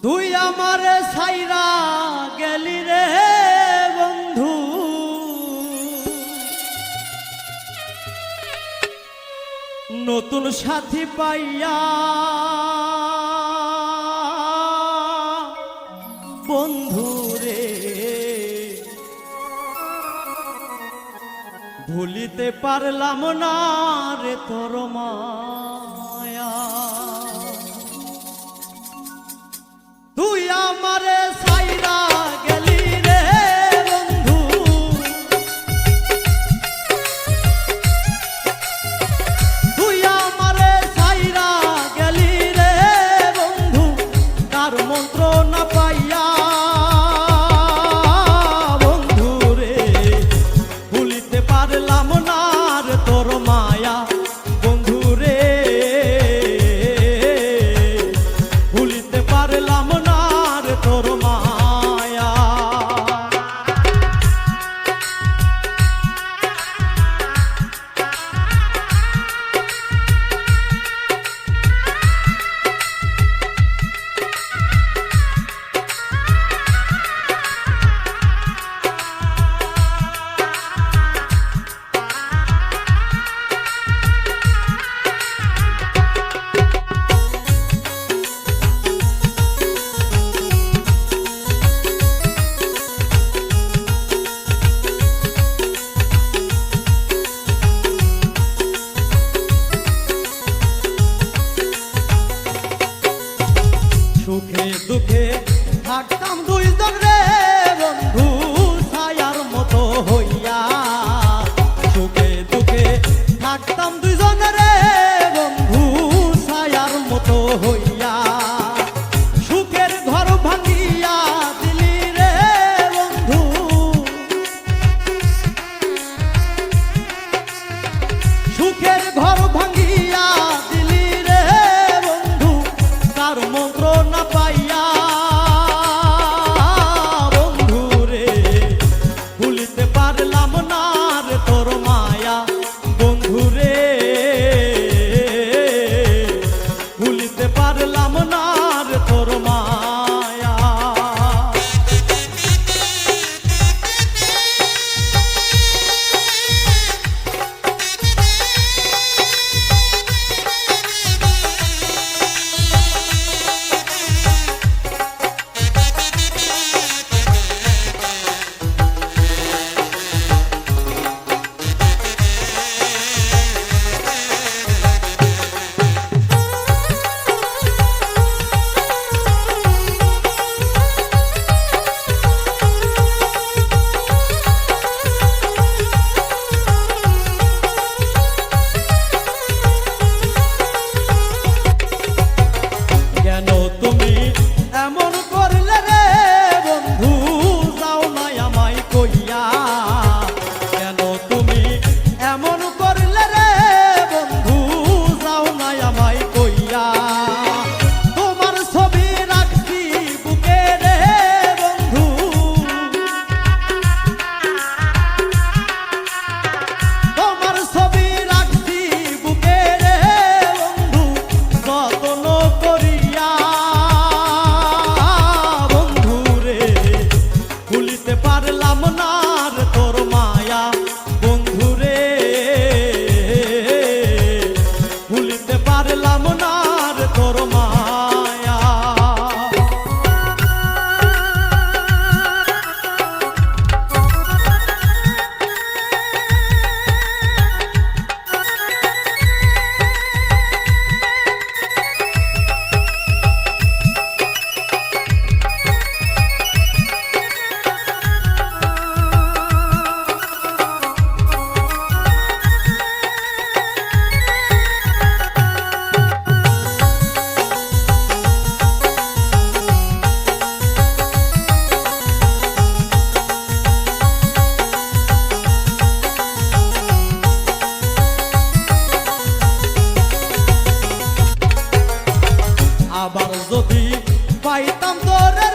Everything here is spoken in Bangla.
তুই আমারে ছাইরা গেলি রে বন্ধু, নতুন সাথী পাইয়া বন্ধু রে, ভুলিতে পারলাম না রে তোর মায়া। তুই আমারে ছাইরা গেলি রে বন্ধু, তুই আমারে ছাইরা গেলি রে বন্ধু, তার মন্ত্র না পাইয়া বন্ধু রে, ভুলিতে পারলাম না রে তোর মায়া বন্ধু রে, ভুলিতে পারলাম না রে তোর মায়া। সুখে দুঃখে থাকতাম দুইজন রে বন্ধু, ছায়ার মতো হইয়া। সুখে দুঃখে থাকতাম দুইজন রে বন্ধু, ছায়ার মতো হইয়া। সুখের ঘর ভাঙিয়া দিলি রে বন্ধু, সুখের ঘর ভাঙিয়া দিলি রে বন্ধু, তার মন্ত্র না পাইয়া বন্ধু রে, ভুলিতে পারলাম না রে তোর মায়া বন্ধু রে, ভুলিতে পারলাম না রে তোর মায়া। কেন তুমি এমন করলে রে বন্ধু, যাও না আমায় কইয়া। কেন তুমি এমন করলে রে বন্ধু, যাও না আমায় কইয়া। তোমার ছবি রাখছি বুকে রে বন্ধু, তোমার ছবি রাখছি বুকে রে বন্ধু, যত্ন করিয়া বন্ধু রে, ভুলিতে পারলাম না রে তোর মায়া বন্ধু রে, ভুলিতে পারলাম না রে তোর মায়া। আবার যদি পাইতাম তোরে